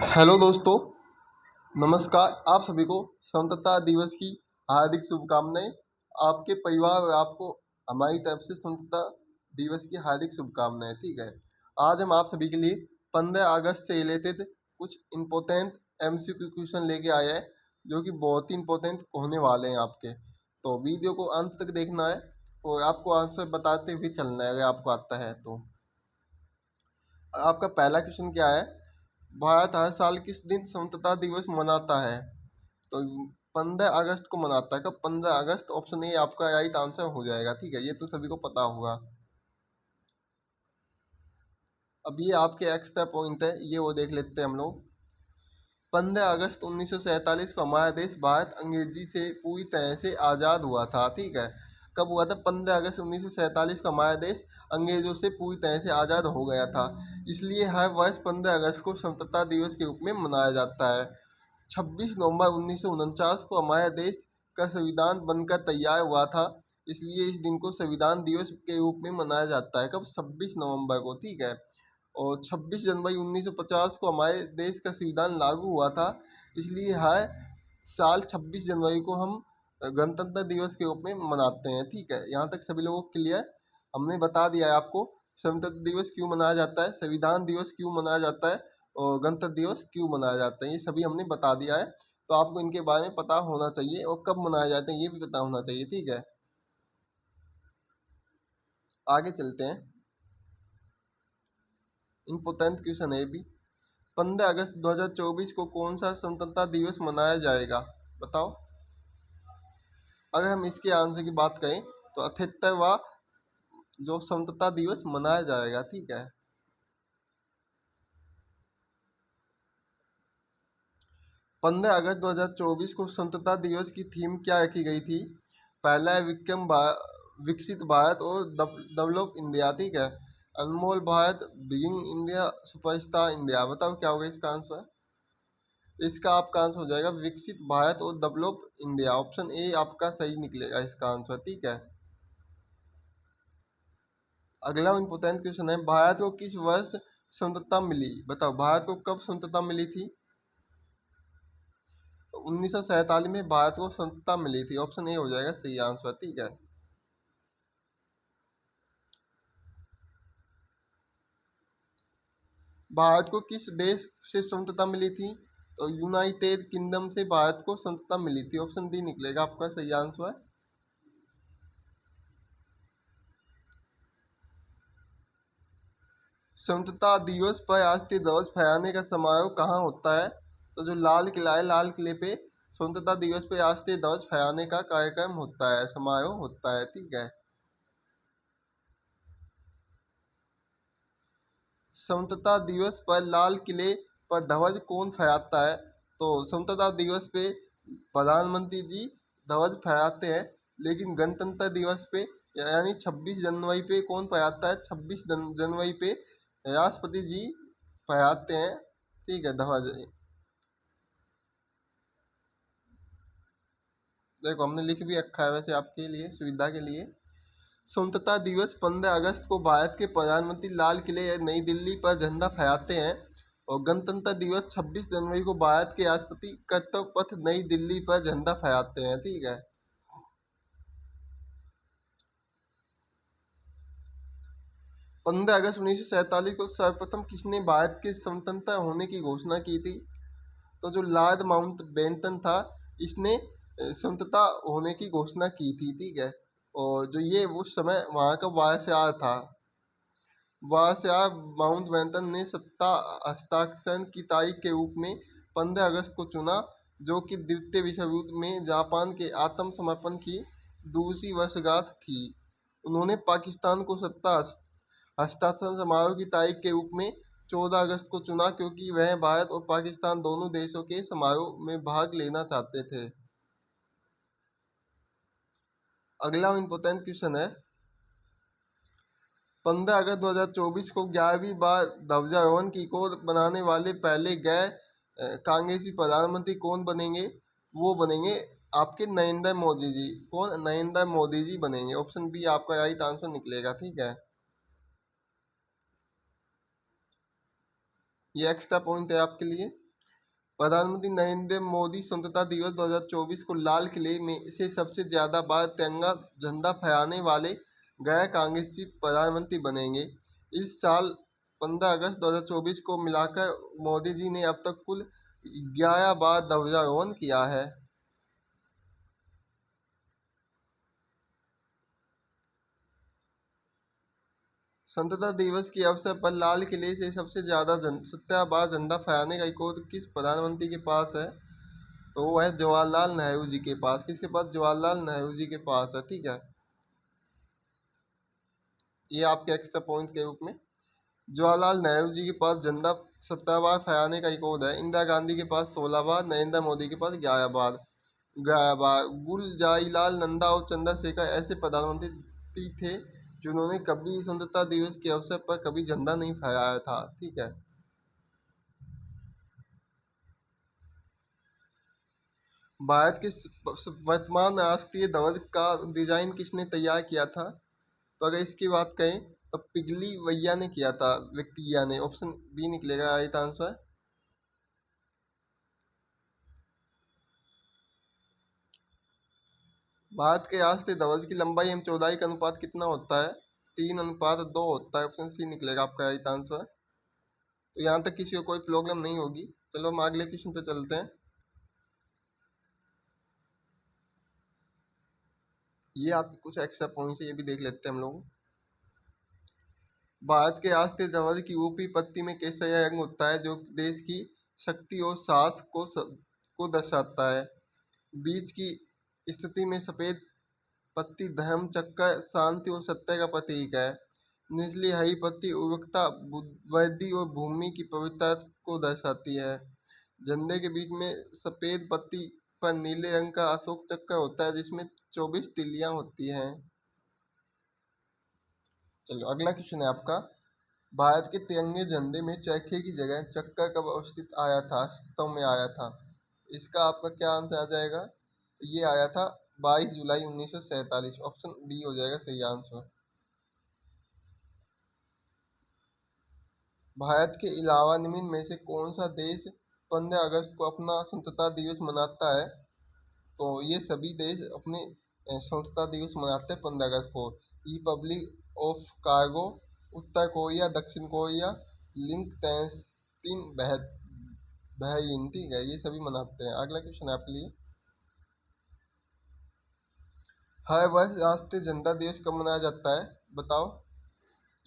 Hello दोस्तों, नमस्कार। आप सभी को स्वतंत्रता दिवस की हार्दिक शुभकामनाएं। आपके परिवार और आपको हमारी तरफ से स्वतंत्रता दिवस की हार्दिक शुभकामनाएं। ठीक है, आज हम आप सभी के लिए 15 अगस्त से रिलेटेड कुछ इम्पोर्टेंट एमसीक्यू क्वेश्चन लेके आए हैं, जो कि बहुत ही इम्पोर्टेंट होने वाले हैं आपके। तो वीडियो को अंत तक देखना है और आपको आंसर बताते हुए चलना है, अगर आपको आता है तो। आपका पहला क्वेश्चन क्या है? भारत हर साल किस दिन स्वतंत्रता दिवस मनाता है? तो 15 अगस्त को मनाता है। कब? 15 अगस्त। ऑप्शन ए आपका राइट आंसर हो जाएगा। ठीक है, ये तो सभी को पता होगा। अब ये आपके एक्स्ट्रा पॉइंट है, ये वो देख लेते हैं हम लोग। 15 अगस्त 1947 को हमारा देश भारत अंग्रेजी से पूरी तरह से आज़ाद हुआ था। ठीक है, कब हुआ था? 15 अगस्त 1947 को हमारा देश अंग्रेजों से पूरी तरह से आज़ाद हो गया था। इसलिए हर वर्ष 15 अगस्त को स्वतंत्रता दिवस के रूप में मनाया जाता है। 26 नवंबर 1949 को हमारा देश का संविधान बनकर तैयार हुआ था। इसलिए इस दिन को संविधान दिवस के रूप में मनाया जाता है। कब? 26 नवंबर को। ठीक है, और 26 जनवरी 1950 को हमारे देश का संविधान लागू हुआ था। इसलिए हर साल 26 जनवरी को हम गणतंत्र दिवस के रूप में मनाते हैं। ठीक है, यहाँ तक सभी लोगों को क्लियर? हमने बता दिया है आपको स्वतंत्रता दिवस क्यों मनाया जाता है, संविधान दिवस क्यों मनाया जाता है और गणतंत्र दिवस क्यों मनाया जाता है। ये सभी हमने बता दिया है, तो आपको इनके बारे में पता होना चाहिए और कब मनाए जाते हैं ये भी पता होना चाहिए। ठीक है, आगे चलते हैं। इम्पोर्टेंट क्वेश्चन है ये भी। 15 अगस्त 2024 को कौन सा स्वतंत्रता दिवस मनाया जाएगा? बताओ। अगर हम इसके आंसर की बात करें तो 78वां जो स्वतंत्रता दिवस मनाया जाएगा। ठीक है, 15 अगस्त 2024 को स्वतंत्रता दिवस की थीम क्या रखी गई थी? पहला है विकसित भारत और डेवलप इंडिया। ठीक है, अनमोल भारत, बिगिंग इंडिया, सुपरस्टार इंडिया। बताओ क्या होगा इसका आंसर? इसका आपका आंसर हो जाएगा विकसित भारत और डेवलप इंडिया। ऑप्शन ए आपका सही निकलेगा इसका आंसर। ठीक है, अगला इम्पोर्टेंट क्वेश्चन है, भारत को किस वर्ष स्वतंत्रता मिली? बताओ, भारत को कब स्वतंत्रता मिली थी? 1947 में भारत को स्वतंत्रता मिली थी। ऑप्शन ए हो जाएगा सही आंसर। ठीक है, भारत को किस देश से स्वतंत्रता मिली थी? तो यूनाइटेड किंगडम से भारत को स्वतंत्रता मिली थी। ऑप्शन डी निकलेगा आपका सही आंसर। स्वतंत्रता दिवस पर राष्ट्रीय ध्वज फहराने का समारोह कहाँ होता है? तो जो लाल किला है, लाल किले पे स्वतंत्रता दिवस पे राष्ट्रीय ध्वज फहराने का कार्यक्रम होता है, समारोह होता है। ठीक है, स्वतंत्रता दिवस पर लाल किले पर ध्वज कौन फहराता है? तो स्वतंत्रता दिवस पे प्रधानमंत्री जी ध्वज फहराते हैं, लेकिन गणतंत्र दिवस पे यानी 26 जनवरी पे कौन फहराता है? 26 जनवरी पे राष्ट्रपति जी फहराते हैं। ठीक है, ध्वज। देखो हमने लिख भी रखा है वैसे आपके लिए सुविधा के लिए। स्वतंत्रता दिवस 15 अगस्त को भारत के प्रधानमंत्री लाल किले या नई दिल्ली पर झंडा फहराते हैं, और गणतंत्र दिवस 26 जनवरी को भारत के राष्ट्रपति कर्तव्य पथ नई दिल्ली पर झंडा फहराते हैं। ठीक है, 15 अगस्त 1947 को सर्वप्रथम किसने भारत के स्वतंत्र होने की घोषणा की थी? तो जो लॉर्ड माउंट बेंटन था, इसने स्वतंत्रता होने की घोषणा की थी। ठीक है, और जो ये उस समय वहाँ का वायसराय था, वायसराय माउंट बेंटन ने सत्ता हस्ताक्षर की तारीख के रूप में 15 अगस्त को चुना, जो कि द्वितीय विश्व युद्ध में जापान के आत्मसमर्पण की दूसरी वर्षगांठ थी। उन्होंने पाकिस्तान को सत्ता हस्ताक्षर समारोह की तारीख के रूप में 14 अगस्त को चुना, क्योंकि वह भारत और पाकिस्तान दोनों देशों के समारोह में भाग लेना चाहते थे। अगला इम्पोर्टेंट क्वेश्चन है, 15 अगस्त 2024 को 11वीं बार ध्वजारोहण की रिकॉर्ड बनाने वाले पहले गैर कांग्रेसी प्रधानमंत्री कौन बनेंगे? वो बनेंगे आपके नरेंद्र मोदी जी। कौन? नरेंद्र मोदी जी बनेंगे। ऑप्शन बी आपका राइट आंसर निकलेगा। ठीक है, ये एक्स्ट्रा पॉइंट है आपके लिए। प्रधानमंत्री नरेंद्र मोदी स्वतंत्रता दिवस 2024 को लाल किले में से सबसे ज्यादा बार तिरंगा झंडा फहराने वाले गैर कांग्रेसी प्रधानमंत्री बनेंगे। इस साल 15 अगस्त 2024 को मिलाकर मोदी जी ने अब तक कुल 11 बार ध्वजारोहण किया है। स्वतंत्रता दिवस के अवसर पर लाल किले से सबसे ज्यादा 17 बार झंडा फहराने का रिकॉर्ड किस प्रधानमंत्री के पास है? तो वो है जवाहरलाल नेहरू जी के पास। किसके पास? जवाहरलाल नेहरू जी के पास है। ठीक है, ये आपके एक्स्ट्रा पॉइंट के रूप में। जवाहरलाल नेहरू जी के पास झंडा 17 बार फहराने का रिकॉर्ड है। इंदिरा गांधी के पास 16 बार, नरेंद्र मोदी के पास 11 बार। गुलजारीलाल नंदा और चंद्रशेखर ऐसे प्रधानमंत्री थे जिन्होंने कभी स्वतंत्रता दिवस के अवसर पर कभी झंडा नहीं फहराया था। ठीक है, भारत के वर्तमान राष्ट्रीय ध्वज का डिजाइन किसने तैयार किया था? तो अगर इसकी बात करें तो पिगली वैया ने किया था, विक्टोरिया ने। ऑप्शन बी निकलेगा राइट आंसर। भारत के राष्ट्रीय ध्वज की लंबाई एवं चौड़ाई का अनुपात कितना होता है? 3:2 होता है। ऑप्शन सी निकलेगा आपका राइट आंसर। तो यहाँ तक किसी को कोई प्रॉब्लम नहीं होगी। चलो हम अगले क्वेश्चन पे चलते हैं। ये आपके कुछ एक्स्ट्रा पॉइंट्स है, ये भी देख लेते हैं हम लोग। भारत के राष्ट्रीय ध्वज की ऊपरी पत्ती में केसरिया रंग होता है जो देश की शक्ति और साहस को दर्शाता है। बीच की स्थिति में सफेद पत्ती धर्म चक्र, शांति और सत्य का प्रतीक है। निचली हरी पत्ती उर्वरकता, बुद्धि और भूमि की पवित्रता को दर्शाती है। झंडे के बीच में सफेद पत्ती पर नीले रंग का अशोक चक्र होता है जिसमें 24 तिलियां होती हैं। चलो अगला क्वेश्चन है आपका। भारत के तिरंगे झंडे में चरखे की जगह चक्कर कब अवस्थित आया था, वास्तव में आया था? इसका आपका क्या आंसर आ जाएगा? ये आया था 22 जुलाई 1947। ऑप्शन बी हो जाएगा सही आंसर। भारत के अलावा निम्न में से कौन सा देश 15 अगस्त को अपना स्वतंत्रता दिवस मनाता है? तो ये सभी देश अपने स्वतंत्रता दिवस मनाते हैं 15 अगस्त को। Republic of Congo, Uttar Korea, दक्षिण कोरिया, लिंक्टेनस्टीन, बहरीन। ठीक है, ये सभी मनाते हैं। अगला क्वेश्चन है आपके लिए। हर वर्ष राष्ट्रीय झंडा दिवस कब मनाया जाता है, बताओ?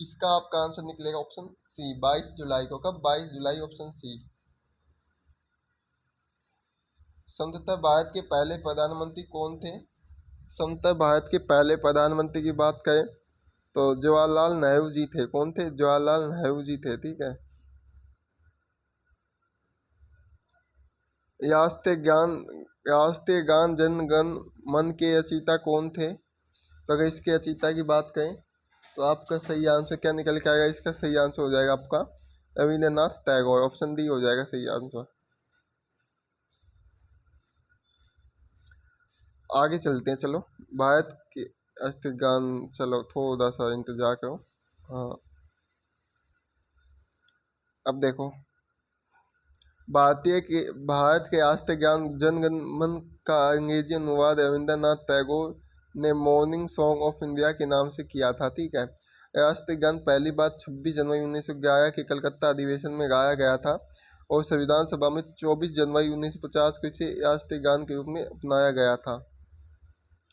इसका आपका आंसर निकलेगा ऑप्शन सी 22 जुलाई को। कब? 22 जुलाई, ऑप्शन सी। स्वतंत्र भारत के पहले प्रधानमंत्री कौन थे? स्वतंत्र भारत के पहले प्रधानमंत्री की बात करें तो जवाहरलाल नेहरू जी थे। कौन थे? जवाहरलाल नेहरू जी थे। ठीक है, राष्ट्रीय गान जन गण मन के रचयिता कौन थे? तो अगर इसके रचयिता की बात करें तो आपका सही आंसर क्या निकल के आएगा? इसका सही आंसर हो जाएगा आपका रविंद्रनाथ टैगोर। ऑप्शन डी हो जाएगा सही आंसर। आगे चलते हैं। चलो भारत के राष्ट्रीय गान, चलो थोड़ा सा इंतजार करो। हाँ, अब देखो, भारत के राष्ट्रीय गान जन गण मन का अंग्रेजी अनुवाद रविंद्रनाथ टैगोर ने मॉर्निंग सॉन्ग ऑफ इंडिया के नाम से किया था। ठीक है, राष्ट्रीय गान पहली बार 26 जनवरी 1911 के कलकत्ता अधिवेशन में गाया गया था और संविधान सभा में 24 जनवरी 1950 को इसे राष्ट्रीय गान के रूप में अपनाया गया था।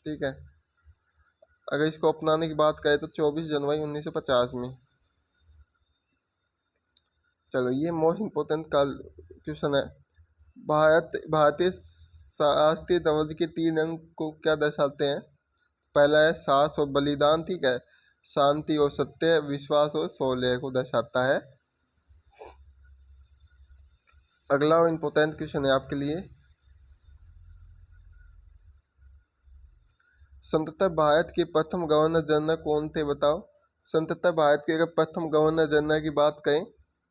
ठीक है, अगर इसको अपनाने की बात करें तो 24 जनवरी 1950 में। चलो ये मोस्ट इम्पोर्टेंट क्वेश्चन है। भारतीय राष्ट्रीय ध्वज के 3 रंग को क्या दर्शाते हैं? पहला है साहस और बलिदान। ठीक है, शांति और सत्य, विश्वास और शौर्य को दर्शाता है। अगला इम्पोर्टेंट क्वेश्चन है आपके लिए। स्वतंत्र भारत के प्रथम गवर्नर जनरल कौन थे, बताओ? स्वतंत्र भारत के अगर प्रथम गवर्नर जनरल की बात करें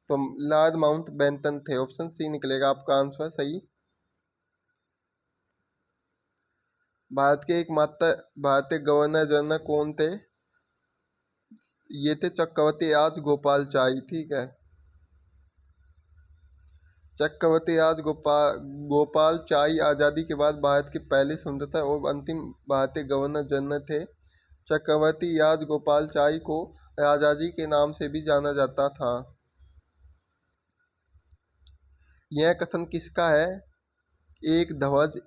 तो लॉर्ड माउंटबेटन थे। ऑप्शन सी निकलेगा आपका आंसर सही। भारत के एकमात्र भारतीय गवर्नर जनरल कौन थे? ये थे चक्रवर्ती राजगोपालाचारी। ठीक है, चक्रवर्ती राज गोपालचारी आज़ादी के बाद भारत के पहले स्वतंत्रता और अंतिम भारतीय गवर्नर जनरल थे। चक्रवर्ती राज गोपालचारी को राजाजी के नाम से भी जाना जाता था। यह कथन किसका है? एक ध्वज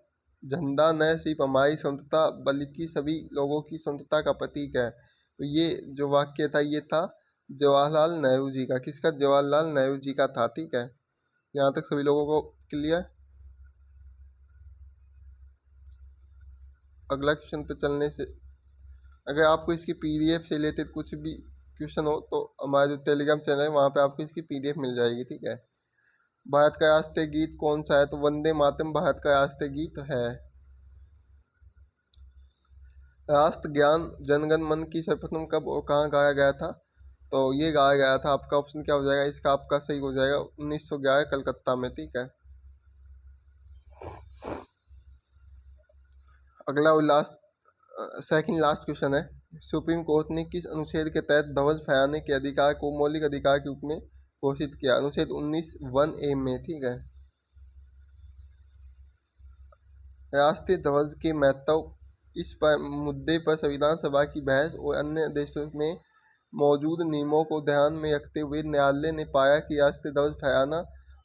झंडा न सिर्फ हमारी स्वतंत्रता बल्कि सभी लोगों की स्वतंत्रता का प्रतीक है। तो ये जो वाक्य था ये था जवाहरलाल नेहरू जी का। किसका? जवाहरलाल नेहरू जी का था। ठीक है, यहाँ तक सभी लोगों को क्लियर। अगला क्वेश्चन पे चलने से, अगर आपको इसकी पीडीएफ से रिलेटेड कुछ भी क्वेश्चन हो तो हमारा जो टेलीग्राम चैनल है वहाँ पे आपको इसकी पीडीएफ मिल जाएगी। ठीक है, भारत का राष्ट्रीय गीत कौन सा है? तो वंदे मातरम भारत का राष्ट्रीय गीत है। राष्ट्रगान जनगण मन की सर्वप्रथम कब और कहाँ गाया गया था? तो ये गाया गया था, आपका ऑप्शन क्या हो जाएगा इसका? आपका सही हो जाएगा 1911 कलकत्ता में। ठीक है, अगला और लास्ट सेकंड लास्ट क्वेश्चन है, सुप्रीम कोर्ट ने किस अनुच्छेद के तहत ध्वज फहराने के अधिकार को मौलिक अधिकार के रूप में घोषित किया? अनुच्छेद 19(1)(a) में। ठीक है, राष्ट्रीय ध्वज के महत्व, इस पर मुद्दे पर संविधान सभा की बहस और अन्य देशों में मौजूद नियमों को ध्यान में रखते हुए न्यायालय ने पाया कि राष्ट्रीय ध्वज फहराना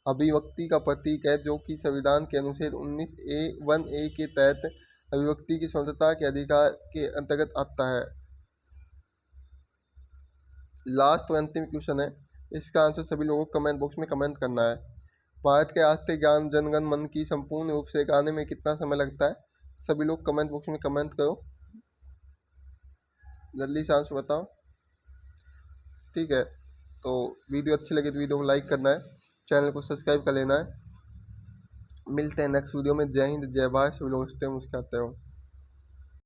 अभिव्यक्ति का प्रतीक है, जो कि संविधान के अनुच्छेद 19(1)(a) के तहत अभिव्यक्ति की स्वतंत्रता के अधिकार के अंतर्गत आता है। लास्ट और अंतिम क्वेश्चन है, इसका आंसर सभी लोगों को कमेंट बॉक्स में कमेंट करना है। भारत के राष्ट्रीय गान जनगण मन की संपूर्ण रूप से गाने में कितना समय लगता है? सभी लोग कमेंट बॉक्स में कमेंट करो, जल्दी से आंसर बताओ। ठीक है, तो वीडियो अच्छी लगी तो वीडियो को लाइक करना है, चैनल को सब्सक्राइब कर लेना है। मिलते हैं नेक्स्ट वीडियो में। जय हिंद, जय भारत। सभी लोग हंसते मुस्कुराते हो।